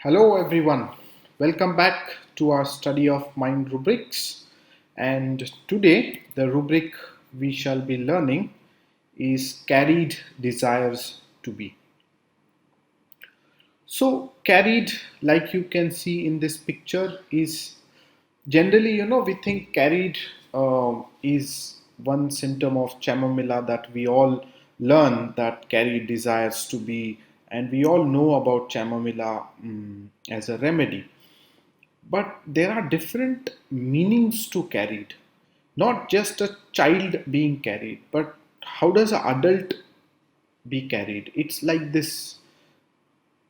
Hello everyone, welcome back to our study of mind rubrics. And today the rubric we shall be learning is carried desires to be. So, carried, like you can see in this picture, is generally, we think carried is one symptom of chamomilla that we all learn that carried desires to be, and we all know about chamomilla as a remedy. But there are different meanings to carried. Not just a child being carried, but how does an adult be carried? It's like this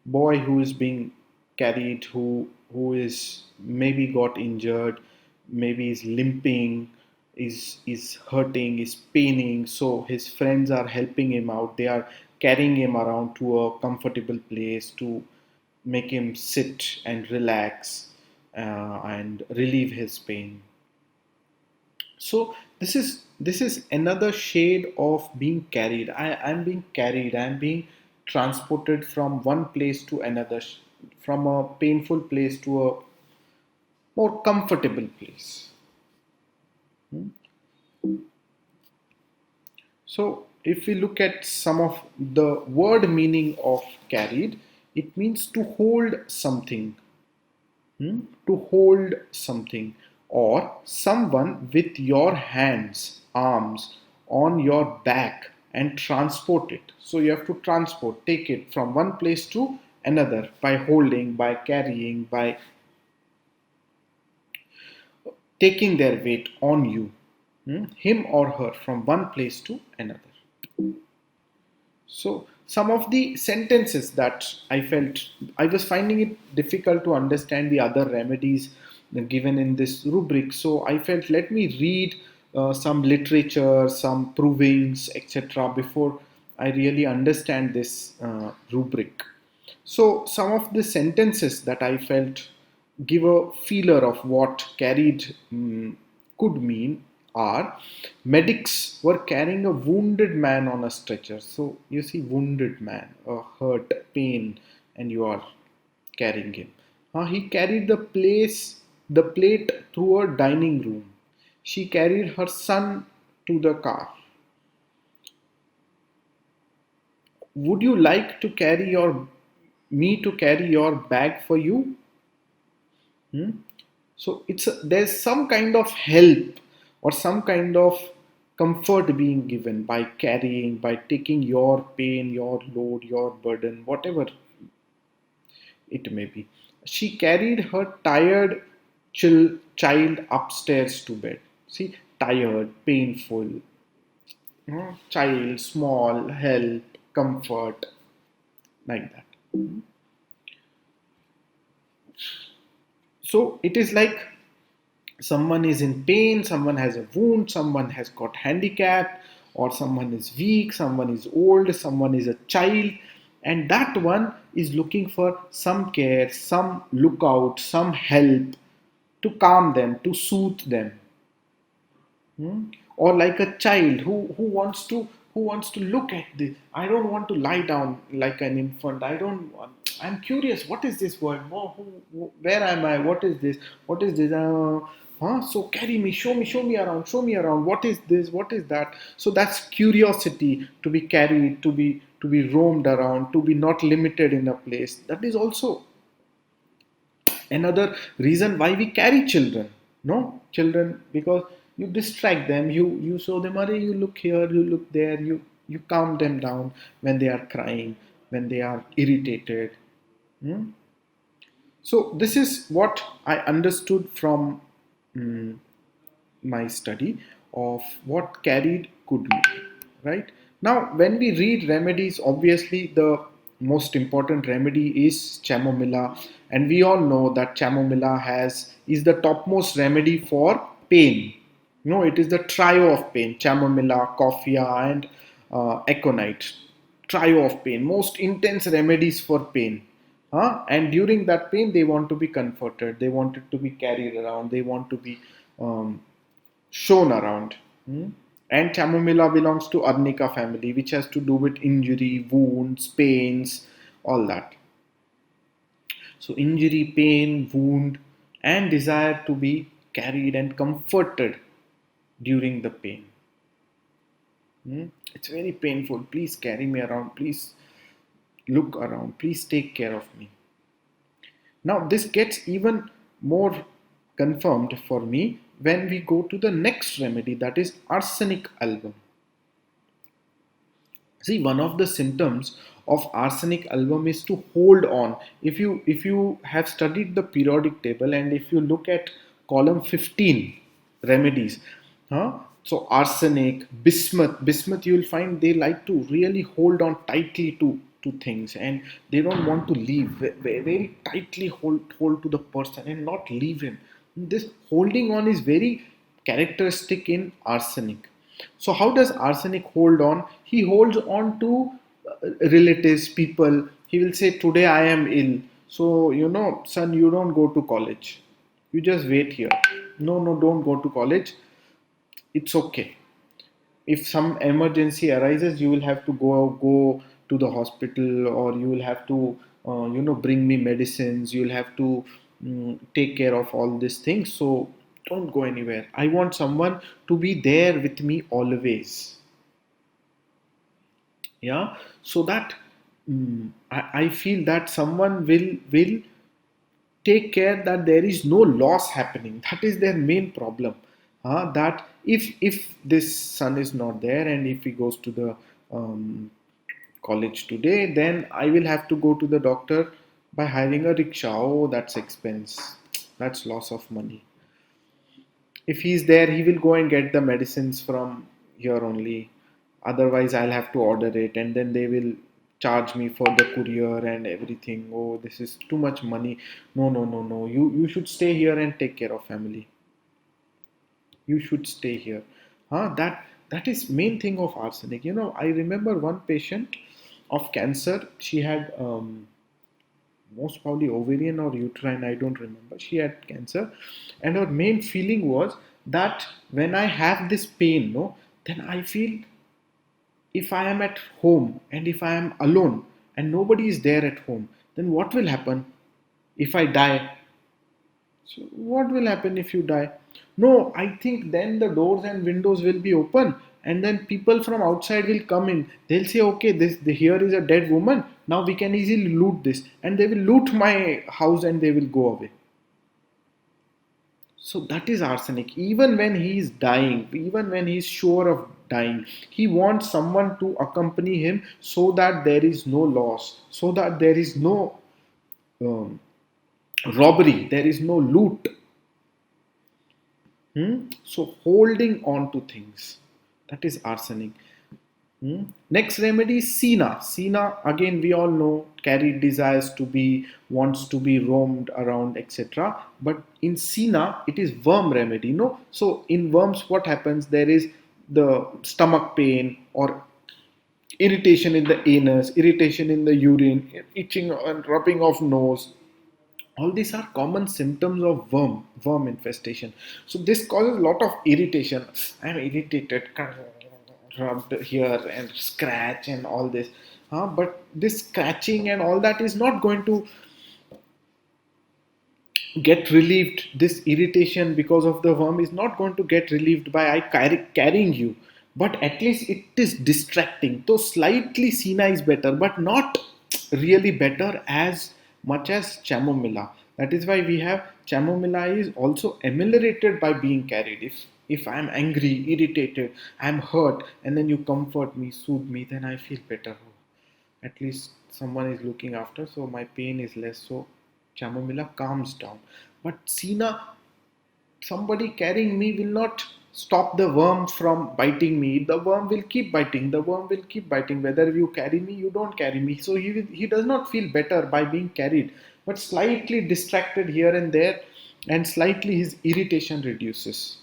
boy who is being carried, who is maybe got injured, maybe is limping, is hurting, is paining. So his friends are helping him out. They are carrying him around to a comfortable place to make him sit and relax and relieve his pain. So this is another shade of being carried. I'm being carried. I'm being transported from one place to another, from a painful place to a more comfortable place. Hmm? So if we look at some of the word meaning of carried, it means to hold something. To hold something, or someone with your hands, arms on your back and transport it. So you have to transport, take it from one place to another by holding, by carrying, by taking their weight on you, him or her, from one place to another. So some of the sentences that I felt, I was finding it difficult to understand the other remedies given in this rubric. So I felt, let me read some literature, some provings, etc. before I really understand this rubric. So some of the sentences that I felt give a feeler of what carried could mean are: medics were carrying a wounded man on a stretcher. So you see, wounded man, a hurt, pain, and you are carrying him. He carried the plate through a dining room. She carried her son to the car. Would you like to carry your me to carry your bag for you? Hmm? So there's some kind of help or some kind of comfort being given by carrying, by taking your pain, your load, your burden, whatever it may be. She carried her tired child upstairs to bed. See, tired, painful, child, small, help, comfort, like that. So it is like someone is in pain, someone has a wound, someone has got handicapped, or someone is weak, someone is old, someone is a child, and that one is looking for some care, some lookout, some help to calm them, to soothe them. Or like a child who wants to look at this. I don't want to lie down like an infant. I'm curious, what is this world? Where am I? What is this? What is this? So carry me, show me around, show me around. What is this? What is that? So that's curiosity, to be carried, to be roamed around, to be not limited in a place. That is also another reason why we carry children. No, children, because you distract them, you show them, Are you look here, you look there, you calm them down when they are crying, when they are irritated. Hmm? So this is what I understood from mm, my study of what carried could mean. Right now, when we read remedies, obviously the most important remedy is chamomilla, and we all know that chamomilla has is the topmost remedy for pain. It is the trio of pain: chamomilla, coffea, and aconite. Trio of pain, most intense remedies for pain. And during that pain, they want to be comforted, they want it to be carried around, they want to be um, shown around. Hmm? And chamomilla belongs to Arnica family, which has to do with injury, wounds, pains, all that. So injury, pain, wound, and desire to be carried and comforted during the pain. It's very painful. Please carry me around. Please look around. Please take care of me. Now, this gets even more confirmed for me when we go to the next remedy, that is Arsenic Album. See, one of the symptoms of Arsenic Album is to hold on. If you have studied the periodic table and if you look at column 15 remedies, so arsenic, bismuth, you will find they like to really hold on tightly to things, and they don't want to leave. Very tightly hold to the person and not leave him. This holding on is very characteristic in arsenic. So how does arsenic hold on? He holds on to relatives, people. He will say, today I am ill. So, son, you don't go to college. You just wait here. No, no, don't go to college. It's okay. If some emergency arises, you will have to go to the hospital, or you will have to, bring me medicines. You will have to take care of all these things. So don't go anywhere. I want someone to be there with me always. Yeah, so that I feel that someone will take care that there is no loss happening. That is their main problem. That if this son is not there, and if he goes to the um, college today, then I will have to go to the doctor by hiring a rickshaw. Oh, that's expense. That's loss of money. If he's there, he will go and get the medicines from here only. Otherwise, I'll have to order it, and then they will charge me for the courier and everything. Oh, this is too much money. No, no, no, no. You should stay here and take care of family. You should stay here. That is main thing of arsenic. I remember one patient of cancer. She had most probably ovarian or uterine, I don't remember. She had cancer, and her main feeling was that when I have this pain, no, then I feel, if I am at home and if I am alone and nobody is there at home, then what will happen if I die? So what will happen if you die? No, I think then the doors and windows will be open, and then people from outside will come in. They'll say, okay, here is a dead woman. Now we can easily loot this, and they will loot my house and they will go away. So that is arsenic. Even when he is dying, even when he is sure of dying, he wants someone to accompany him so that there is no loss, so that there is no um, robbery, there is no loot. So holding on to things, that is arsenic. Next remedy, Cina. Cina, again, we all know, carried desires to be, wants to be roamed around, etc. But in Cina, it is worm remedy. No, so in worms, what happens? There is the stomach pain or irritation in the anus, irritation in the urine, itching and rubbing of nose. All these are common symptoms of worm infestation. So this causes a lot of irritation. I'm irritated, rubbed here and scratch and all this. But this scratching and all that is not going to get relieved. This irritation because of the worm is not going to get relieved by carrying you, but at least it is distracting. So slightly Cina is better, but not really better as much as chamomilla. That is why we have chamomilla is also ameliorated by being carried. If I'm angry, irritated, I'm hurt, and then you comfort me, soothe me, then I feel better. At least someone is looking after, so my pain is less. So chamomilla calms down. But Cina, somebody carrying me will not stop the worm from biting me. The worm will keep biting. The worm will keep biting. Whether you carry me, you don't carry me. So he does not feel better by being carried, but slightly distracted here and there, and slightly his irritation reduces.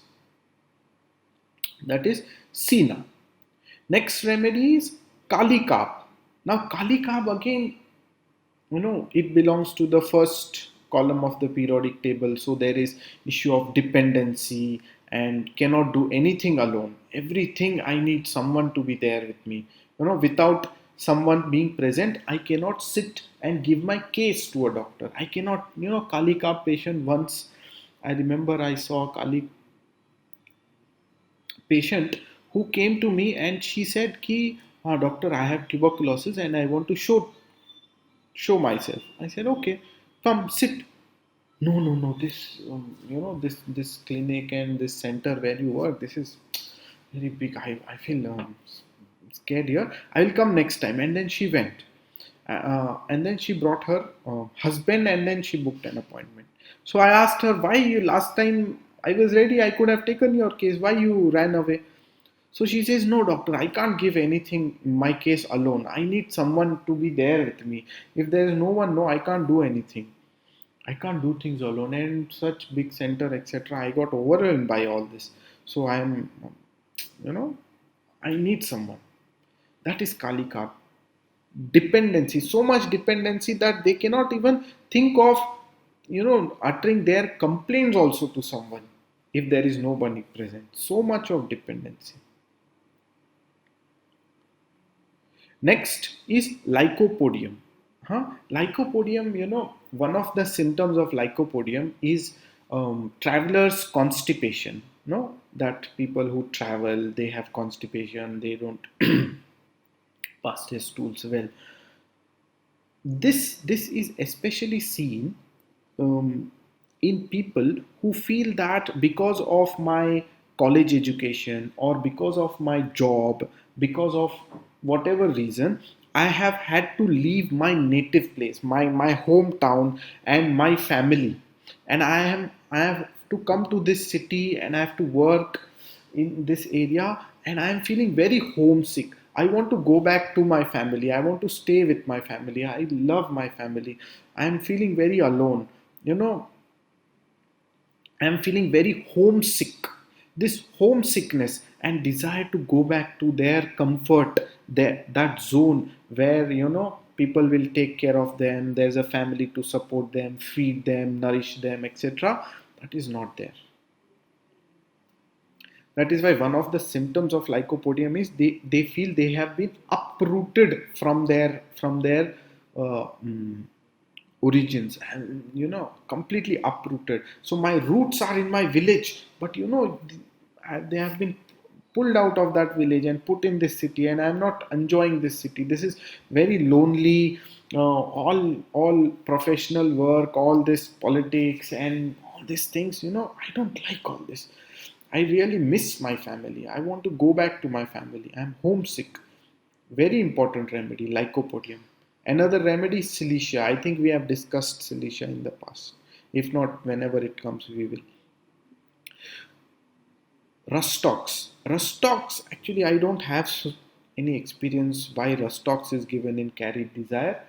That is Cina. Next remedy is Kali Carb. Now Kali Carb, again, it belongs to the first column of the periodic table. So there is issue of dependency and cannot do anything alone. Everything I need someone to be there with me. Without someone being present, I cannot sit and give my case to a doctor. I cannot, Kali Carb patient once. I remember I saw a Kali patient who came to me and she said, "Ki, doctor, I have tuberculosis and I want to show myself." I said, "Okay, come sit." No, no, no. This, this clinic and this center where you work, this is very big. I feel scared here. I will come next time. And then she went. And then she brought her husband and then she booked an appointment. So I asked her, why you last time I was ready, I could have taken your case. Why you ran away? So she says, no, doctor, I can't give anything in my case alone. I need someone to be there with me. If there is no one, no, I can't do anything. I can't do things alone. And such big center, etc. I got overwhelmed by all this. So I am, you know, I need someone. That is Kali Carb. Dependency, so much dependency that they cannot even think of, uttering their complaints also to someone if there is nobody present. So much of dependency. Next is lycopodium. Lycopodium, one of the symptoms of lycopodium is traveler's constipation. No, that people who travel, they have constipation, they don't pass their stools well. This is especially seen in people who feel that because of my college education or because of my job, because of whatever reason, I have had to leave my native place, my hometown and my family, and I have to come to this city and I have to work in this area, and I am feeling very homesick. I want to go back to my family. I want to stay with my family. I love my family. I am feeling very alone. You know, I am feeling very homesick. This homesickness and desire to go back to their comfort, that zone where, people will take care of them, there's a family to support them, feed them, nourish them, etc. That is not there. That is why one of the symptoms of lycopodium is they feel they have been uprooted from their uh, mm, origins, and completely uprooted. So my roots are in my village, but they have been pulled out of that village and put in this city, and I'm not enjoying this city. This is very lonely. All professional work, all this politics and all these things, I don't like all this. I really miss my family. I want to go back to my family. I'm homesick. Very important remedy, lycopodium. Another remedy is silicia. I think we have discussed silicia in the past. If not, whenever it comes, we will. Rhus Tox. Rhus Tox, actually, I don't have any experience why Rhus Tox is given in carried desire.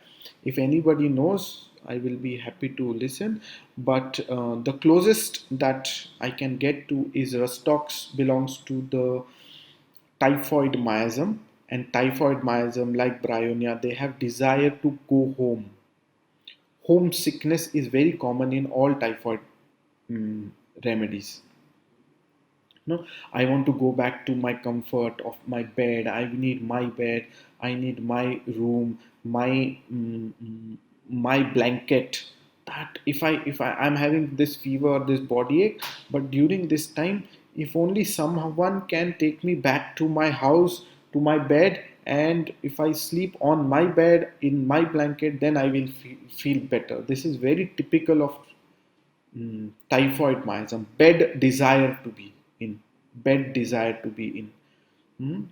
If anybody knows, I will be happy to listen. But the closest that I can get to is Rhus Tox belongs to the typhoid miasm, and typhoid miasm, like bryonia, they have desire to go home. Homesickness is very common in all typhoid mm, remedies. No, I want to go back to my comfort of my bed. I need my bed. I need my room, my blanket. That I'm having this fever, this body ache, but during this time, if only someone can take me back to my house, to my bed, and if I sleep on my bed in my blanket, then I will feel better. This is very typical of typhoid miasm. Bed desire to be in.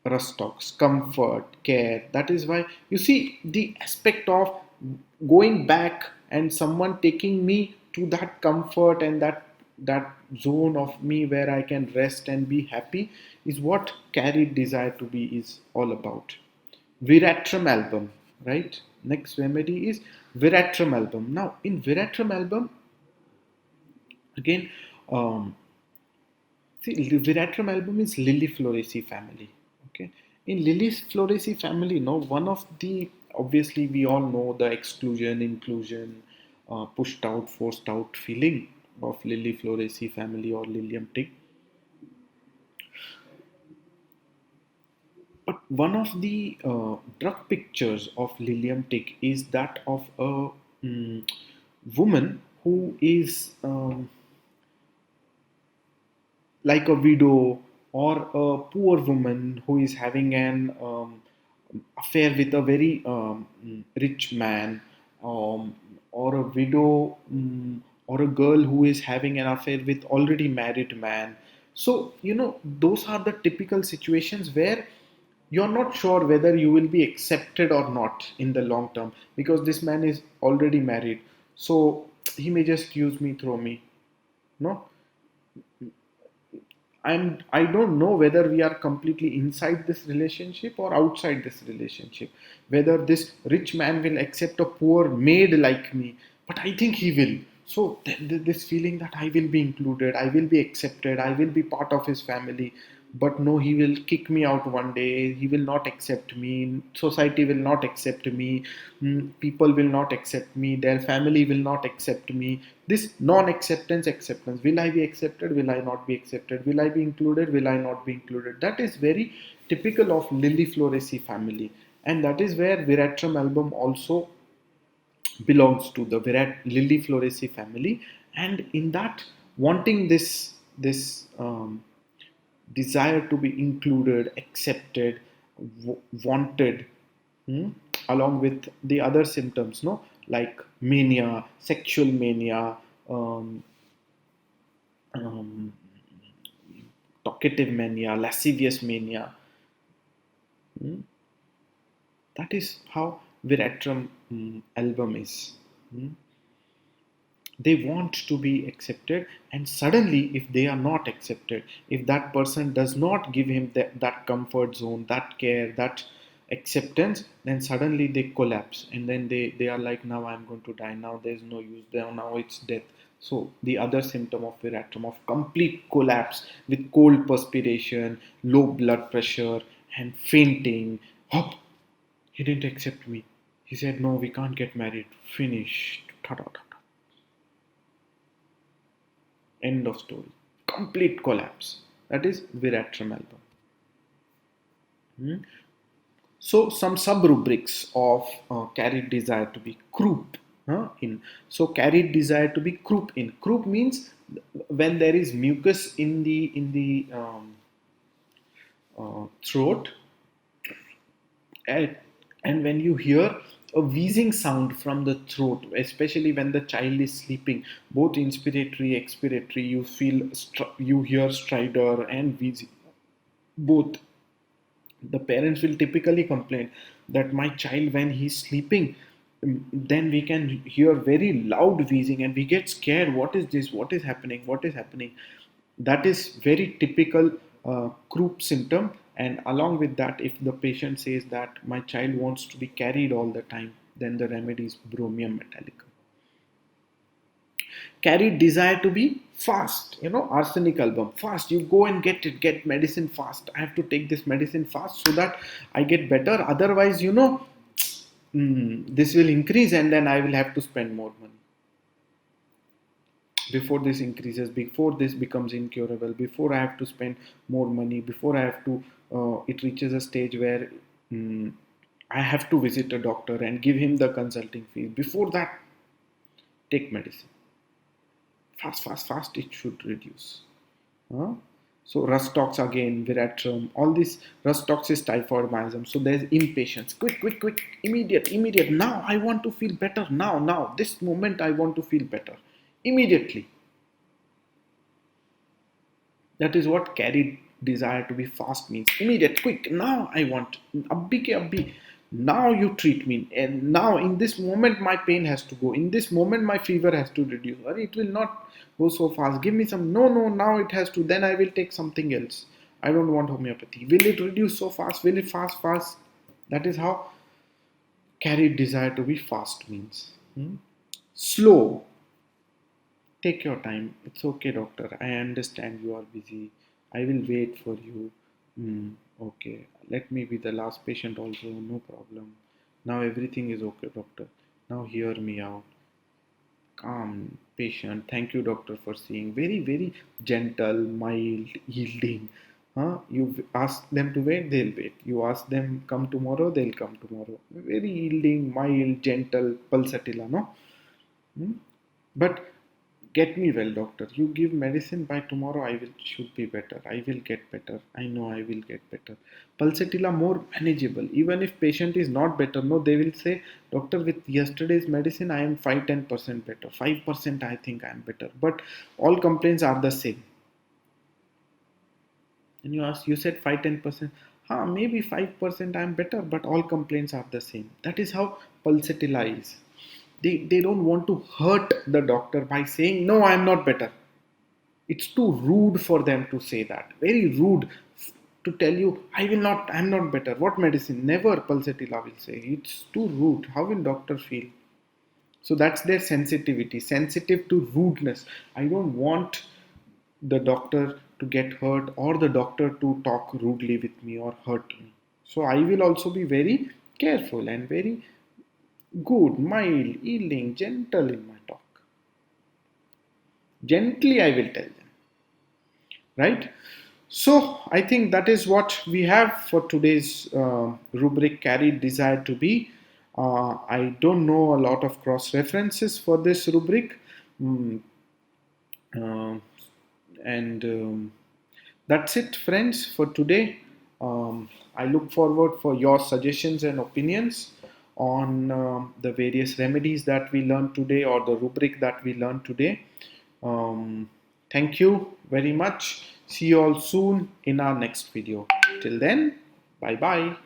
Rhus Tox, comfort, care. That is why you see the aspect of going back and someone taking me to that comfort and that zone of me where I can rest and be happy is what carried desire to be is all about. Veratrum Album, right? Next remedy is Veratrum Album. Now in Veratrum Album, again, um, see, Veratrum Album is Lilifloraceae family. Okay, in Lilifloraceae family, no, one of the, obviously we all know the exclusion, inclusion, pushed out, forced out feeling of Lilifloraceae family or Lilium tick. But one of the drug pictures of lilium tick is that of a mm, woman who is like a widow or a poor woman who is having an affair with a very rich man, or a widow, or a girl who is having an affair with already married man. So those are the typical situations where you're not sure whether you will be accepted or not in the long term, because this man is already married, so he may just use me, throw me. No, I don't know whether we are completely inside this relationship or outside this relationship, whether this rich man will accept a poor maid like me, but I think he will. So this feeling that I will be included, I will be accepted, I will be part of his family. But no, he will kick me out one day, he will not accept me, society will not accept me, people will not accept me, their family will not accept me. This non-acceptance, will I be accepted, will I not be accepted, will I be included, will I not be included, that is very typical of lily floraceae family. And that is where Veratrum album also belongs to the lily floraceae family. And in that, wanting this desire to be included, accepted, wanted, hmm, along with the other symptoms, no, like mania, sexual mania, um, um, talkative mania, lascivious mania. hmm, That is how Veratrum album is. Hmm. They want to be accepted, and suddenly if they are not accepted, if that person does not give him that comfort zone, that care, that acceptance, then suddenly they collapse, and then they are like, now I'm going to die, now there's no use there, now it's death. So the other symptom of Veratrum, of complete collapse with cold perspiration, low blood pressure, and fainting. Hop, he didn't accept me, he said no, we can't get married, finished, ta ta ta. End of story. Complete collapse. That is Veratrum album. Hmm. So some sub-rubrics of carried desire to be croup in. So carried desire to be croup in. Croup means when there is mucus in the throat, and, and when you hear a wheezing sound from the throat, especially when the child is sleeping, both inspiratory, expiratory, you feel you hear stridor and wheezing, both. The parents will typically complain that my child, when he's sleeping, then we can hear very loud wheezing and we get scared, what is this, what is happening, what is happening. That is very typical croup symptom. And along with that, if the patient says that my child wants to be carried all the time, then the remedy is bromium metallicum. Carried desire to be fast, Arsenic album, fast, you go and get medicine fast, I have to take this medicine fast so that I get better, otherwise this will increase and then I will have to spend more money. Before this increases, before this becomes incurable, before I have to spend more money, before I have to it reaches a stage where I have to visit a doctor and give him the consulting fee, before that, take medicine fast, fast, fast, it should reduce. Huh? So Rhus Tox again, Veratrum, all this Rhus Tox is typhoid miasm. So there's impatience, quick, quick, quick, immediate, immediate. Now I want to feel better. Now, this moment I want to feel better, immediately. That is what carried desire to be fast means. Immediate, quick. Now I want. Abbi ke abbi. Now you treat me. And now in this moment my pain has to go. In this moment my fever has to reduce. Or it will not go so fast. Give me some. No, no, now it has to. Then I will take something else. I don't want homeopathy. Will it reduce so fast? Will it fast, fast? That is how carried desire to be fast means. Slow. Take your time. It's okay, doctor. I understand you are busy. I will wait for you. Okay. Let me be the last patient also. No problem. Now everything is okay, doctor. Now hear me out. Calm, patient. Thank you, doctor, for seeing. Very, very gentle, mild, yielding. You ask them to wait, they'll wait. You ask them come tomorrow, they'll come tomorrow. Very yielding, mild, gentle, pulsatilla, no? Hmm? But get me well, doctor. You give medicine, by tomorrow I will should be better. I will get better. I know I will get better. Pulsatilla more manageable. Even if patient is not better, no, they will say, doctor, with yesterday's medicine I am 5-10% better. 5% I think I am better. But all complaints are the same. And you ask, you said 5-10%. Maybe 5% I'm better, but all complaints are the same. That is how pulsatilla is. They don't want to hurt the doctor by saying, no, I'm not better. It's too rude for them to say that. Very rude to tell you, I'm not better. What medicine? Never, pulsatilla will say. It's too rude. How will doctor feel? So that's their sensitivity, sensitive to rudeness. I don't want the doctor to get hurt or the doctor to talk rudely with me or hurt me. So I will also be very careful and very good, mild, yielding, gentle in my talk. Gently I will tell them. Right? So I think that is what we have for today's rubric, carried desire to be. I don't know a lot of cross references for this rubric. Mm, uh, and That's it, friends, for today. I look forward for your suggestions and opinions on the various remedies that we learned today or the rubric that we learned today. Thank you very much. See you all soon in our next video. Till then, bye bye.